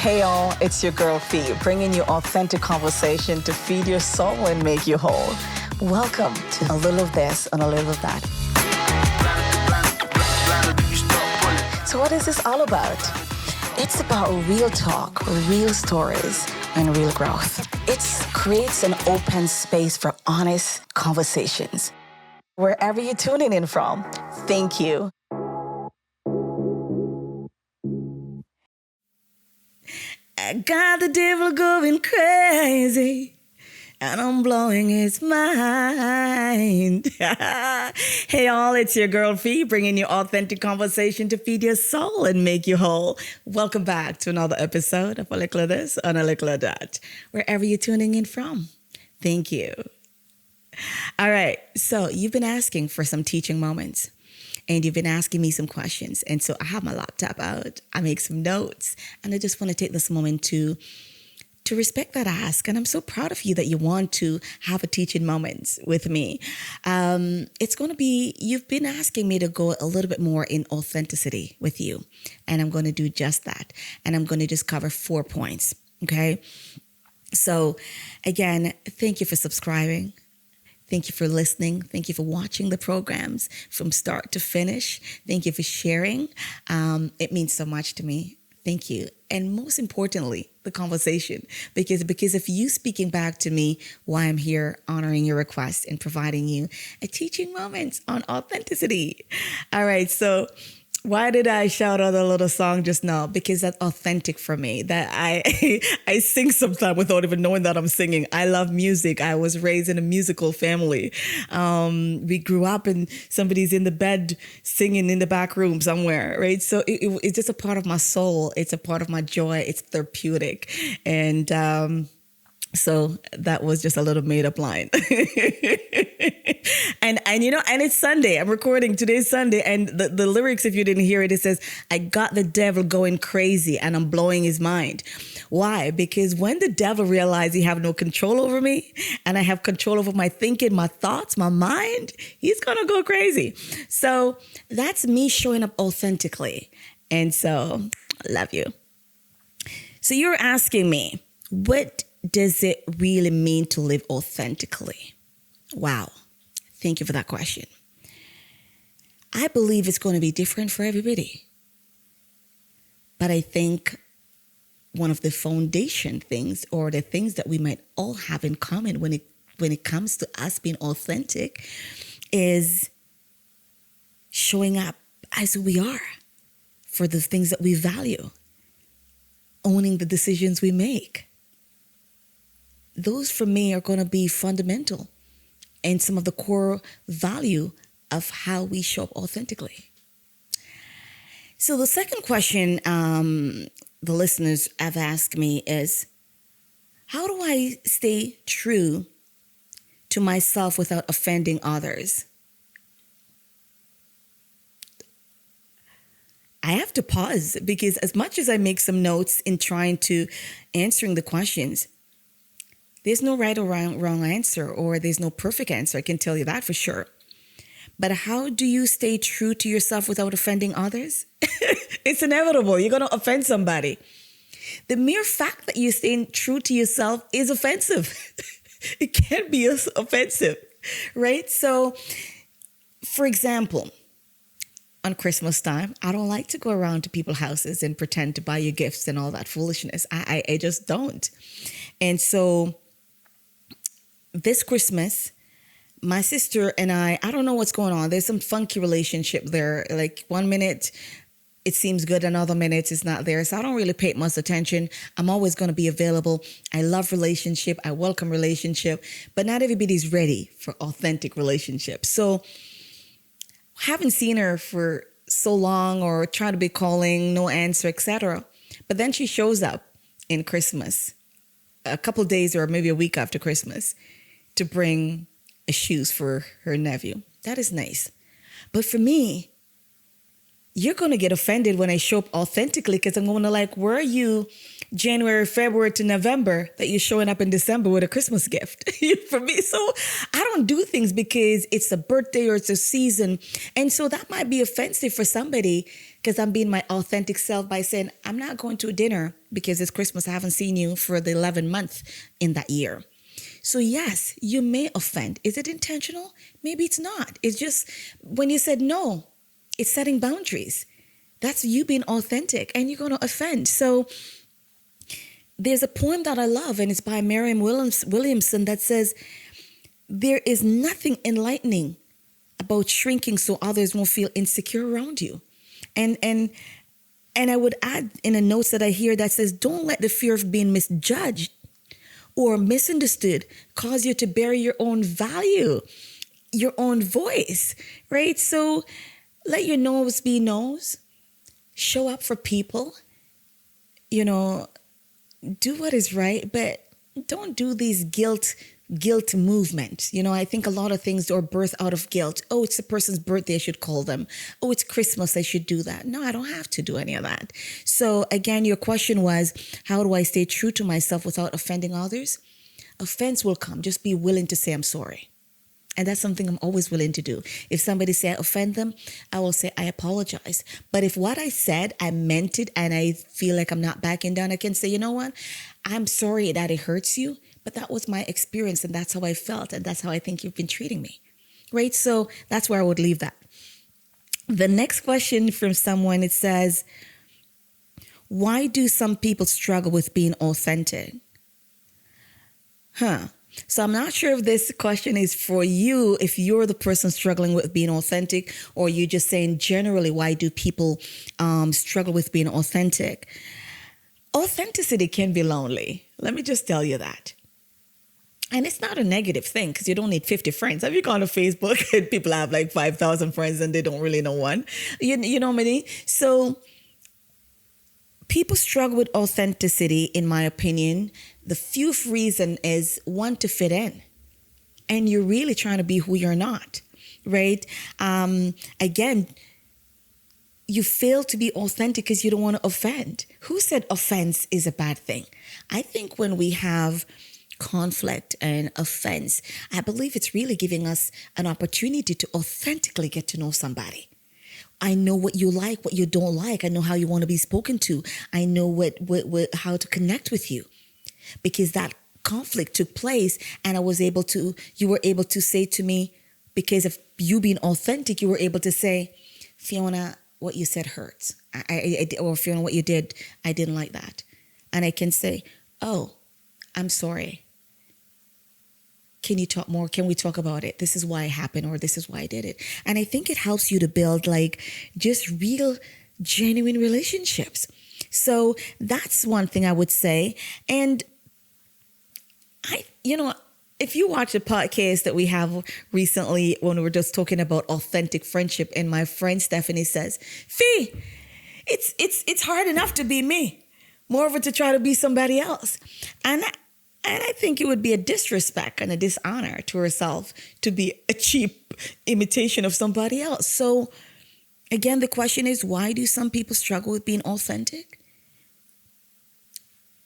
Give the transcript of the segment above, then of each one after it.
Hey all, it's your girl Fee, bringing you authentic conversation to feed your soul and make you whole. Welcome to a little of this and a little of that. So what is this all about? It's about real talk, real stories, and real growth. It creates an open space for honest conversations. Wherever you're tuning in from, thank you. I got the devil going crazy, and I'm blowing his mind. Hey all, it's your girl Fee, bringing you authentic conversation to feed your soul and make you whole. Welcome back to another episode of a Likkle this and a Likkle that, wherever you're tuning in from. Thank you. All right, so you've been asking for some teaching moments. And you've been asking me some questions. And so I have my laptop out. I make some notes. And I just want to take this moment to respect that ask. And I'm so proud of you that you want to have a teaching moment with me. It's going to be, you've been asking me to go a little bit more in authenticity with you. And I'm going to do just that. And I'm going to just cover 4 points. Okay. So again, thank you for subscribing. Thank you for listening. Thank you for watching the programs from start to finish. Thank you for sharing. It means so much to me. Thank you. And most importantly, the conversation. Because of you speaking back to me why I'm here, honoring your request and providing you a teaching moment on authenticity. All right, so why did I shout out a little song just now? Because that's authentic for me. That I sing sometimes without even knowing that I'm singing. I love music. I was raised in a musical family. We grew up and somebody's in the bed singing in the back room somewhere, right? So it's just a part of my soul. It's a part of my joy. It's therapeutic. And so that was just a little made up line. and you know, and it's Sunday. I'm recording. Today's Sunday. And the lyrics, if you didn't hear it, it says, I got the devil going crazy and I'm blowing his mind. Why? Because when the devil realizes he have no control over me and I have control over my thinking, my thoughts, my mind, he's going to go crazy. So that's me showing up authentically. And so I love you. So you're asking me, what does it really mean to live authentically? Wow. Thank you for that question. I believe it's going to be different for everybody. But I think one of the foundation things or the things that we might all have in common when it comes to us being authentic is showing up as who we are for the things that we value, owning the decisions we make. Those for me are going to be fundamental and some of the core value of how we show up authentically. So the second question the listeners have asked me is, how do I stay true to myself without offending others? I have to pause because as much as I make some notes in trying to answering the questions, there's no right or wrong answer, or there's no perfect answer. I can tell you that for sure. But how do you stay true to yourself without offending others? It's inevitable. You're going to offend somebody. The mere fact that you're staying true to yourself is offensive. It can be offensive, right? So, for example, on Christmas time, I don't like to go around to people's houses and pretend to buy you gifts and all that foolishness. I just don't. And so this Christmas, my sister and I don't know what's going on. There's some funky relationship there. Like 1 minute it seems good, another minute it's not there. So I don't really pay much attention. I'm always going to be available. I love relationship. I welcome relationship. But not everybody's ready for authentic relationship. So haven't seen her for so long or try to be calling, no answer, etc. But then she shows up in Christmas, a couple of days or maybe a week after Christmas, to bring shoes for her nephew. That is nice. But for me, you're going to get offended when I show up authentically, because I'm going to like, where are you January, February to November that you're showing up in December with a Christmas gift for me? So I don't do things because it's a birthday or it's a season. And so that might be offensive for somebody, because I'm being my authentic self by saying, I'm not going to a dinner because it's Christmas. I haven't seen you for the 11th month in that year. So yes, you may offend. Is it intentional? Maybe it's not. It's just when you said no, it's setting boundaries. That's you being authentic, and you're going to offend. So there's a poem that I love, and it's by Mariam Williamson, that says, there is nothing enlightening about shrinking so others won't feel insecure around you. And I would add in a note that I hear that says, don't let the fear of being misjudged or misunderstood cause you to bury your own value, your own voice, right? So let your no's be no's. Show up for people. Do what is right, but don't do these guilt movement. I think a lot of things are birthed out of guilt. Oh, it's the person's birthday, I should call them. Oh, it's Christmas, I should do that. No, I don't have to do any of that. So again, your question was, how do I stay true to myself without offending others? Offense will come. Just be willing to say, I'm sorry. And that's something I'm always willing to do. If somebody say I offend them, I will say I apologize. But if what I said, I meant it, and I feel like I'm not backing down, I can say, you know what? I'm sorry that it hurts you, but that was my experience, and that's how I felt, and that's how I think you've been treating me. Right? So that's where I would leave that. The next question from someone, it says, why do some people struggle with being authentic? So I'm not sure if this question is for you, if you're the person struggling with being authentic, or you just saying generally, why do people struggle with being authentic? Authenticity can be lonely. Let me just tell you that. And it's not a negative thing, because you don't need 50 friends. Have you gone to Facebook and people have like 5,000 friends and they don't really know one? You know what I mean? So people struggle with authenticity, in my opinion. The few reason is, one, to fit in. And you're really trying to be who you're not, right? Again, you fail to be authentic because you don't want to offend. Who said offense is a bad thing? I think when we have conflict and offense, I believe it's really giving us an opportunity to authentically get to know somebody. I know what you like, what you don't like. I know how you want to be spoken to. I know how to connect with you, because that conflict took place, and you were able to say to me, because of you being authentic, you were able to say, Fiona, what you said hurts. Or Fiona, what you did, I didn't like that. And I can say, oh, I'm sorry. Can you talk more? Can we talk about it? This is why it happened, or this is why I did it. And I think it helps you to build like just real, genuine relationships. So that's one thing I would say. And if you watch a podcast that we have recently when we were just talking about authentic friendship, and my friend Stephanie says, Fee, it's hard enough to be me, more of it to try to be somebody else. And I think it would be a disrespect and a dishonor to herself to be a cheap imitation of somebody else. So again, the question is, why do some people struggle with being authentic?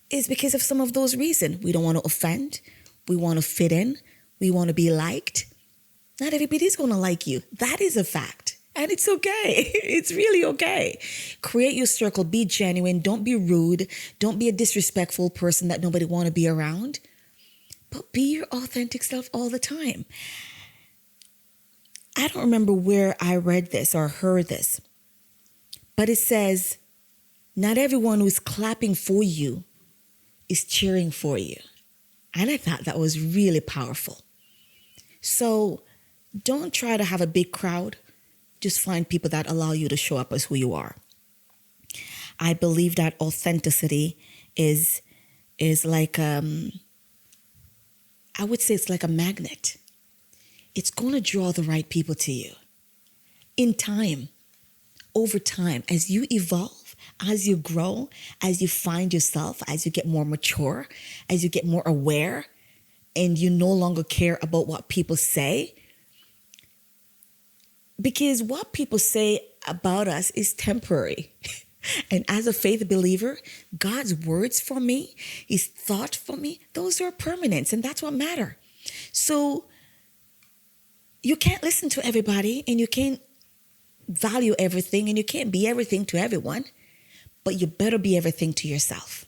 It's because of some of those reasons. We don't want to offend. We want to fit in. We want to be liked. Not everybody's going to like you. That is a fact. And it's okay. It's really okay. Create your circle. Be genuine. Don't be rude. Don't be a disrespectful person that nobody want to be around. But be your authentic self all the time. I don't remember where I read this or heard this, but it says, not everyone who's clapping for you is cheering for you. And I thought that was really powerful. So don't try to have a big crowd. Just find people that allow you to show up as who you are. I believe that authenticity is like, I would say it's like a magnet. It's going to draw the right people to you. In time, over time, as you evolve, as you grow, as you find yourself, as you get more mature, as you get more aware, and you no longer care about what people say. Because what people say, about us is temporary. And as a faith believer, God's words for me, his thought for me, those are permanent, and that's what matter. So you can't listen to everybody, and you can't value everything, and you can't be everything to everyone, but you better be everything to yourself.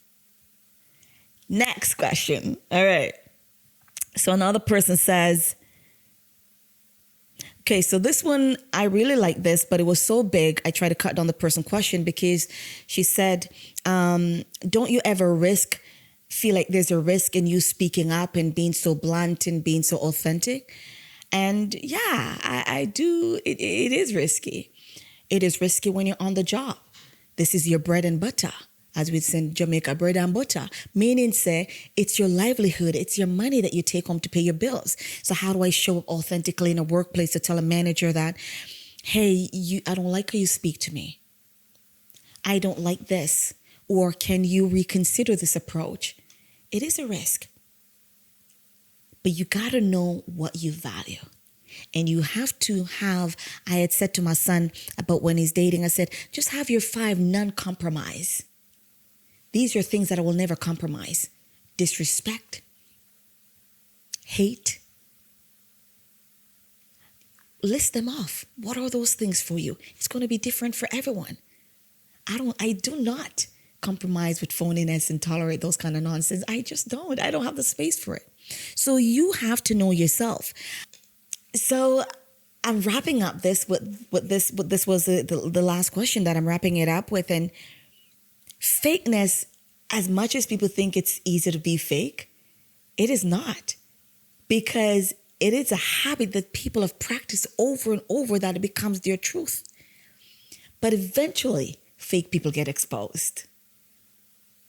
Next question. All right. So another person says, okay, so this one, I really like this, but it was so big, I tried to cut down the person's question because she said, don't you ever feel like there's a risk in you speaking up and being so blunt and being so authentic? And yeah, I do. It is risky. It is risky when you're on the job. This is your bread and butter. As we say in Jamaica, bread and butter, meaning say it's your livelihood, it's your money that you take home to pay your bills. So how do I show up authentically in a workplace to tell a manager that, hey, I don't like how you speak to me. I don't like this. Or can you reconsider this approach? It is a risk. But you got to know what you value. And you have to have, I had said to my son about when he's dating, I said, just have your 5 non-compromise. These are things that I will never compromise. Disrespect, hate. List them off. What are those things for you? It's going to be different for everyone. I do not compromise with phoniness and tolerate those kind of nonsense. I just don't. I don't have the space for it. So you have to know yourself. So I'm wrapping up this with this was the last question that I'm wrapping it up with. And fakeness, as much as people think it's easy to be fake, it is not, because it is a habit that people have practiced over and over that it becomes their truth. But eventually, fake people get exposed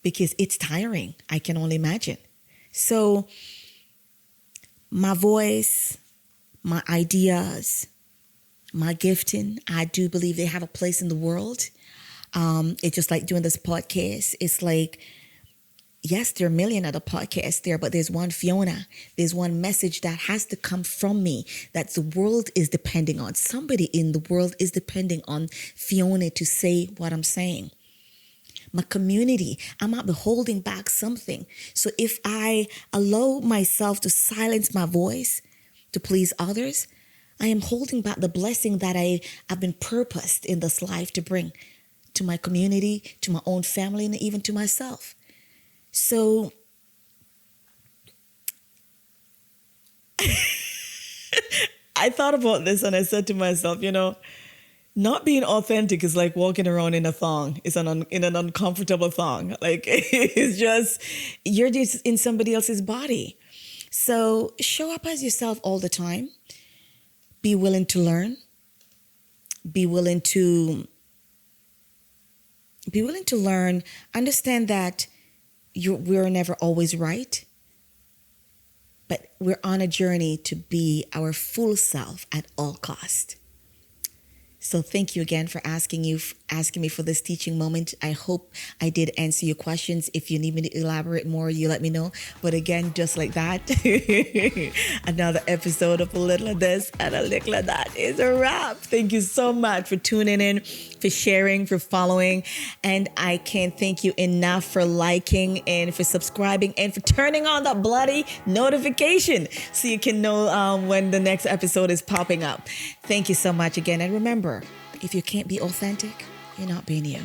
because it's tiring. I can only imagine. So my voice, my ideas, my gifting, I do believe they have a place in the world. It's just like doing this podcast. It's like, yes, there are a million other podcasts there, but there's one Fiona. There's one message that has to come from me that the world is depending on. Somebody in the world is depending on Fiona to say what I'm saying. My community, I might be holding back something. So if I allow myself to silence my voice to please others, I am holding back the blessing that I've been purposed in this life to bring to my community, to my own family, and even to myself. So I thought about this and I said to myself, not being authentic is like walking around in a thong. It's in an uncomfortable thong. Like it's just, you're just in somebody else's body. So show up as yourself all the time. Be willing to learn. Be willing to learn. Understand that we're never always right, but we're on a journey to be our full self at all cost. So thank you again for asking me for this teaching moment. I hope I did answer your questions. If you need me to elaborate more, you let me know. But again, just like that, another episode of A Little of This and A Likkle of That is a wrap. Thank you so much for tuning in, for sharing, for following. And I can't thank you enough for liking and for subscribing and for turning on that bloody notification so you can know when the next episode is popping up. Thank you so much again. And remember, if you can't be authentic, you're not being you.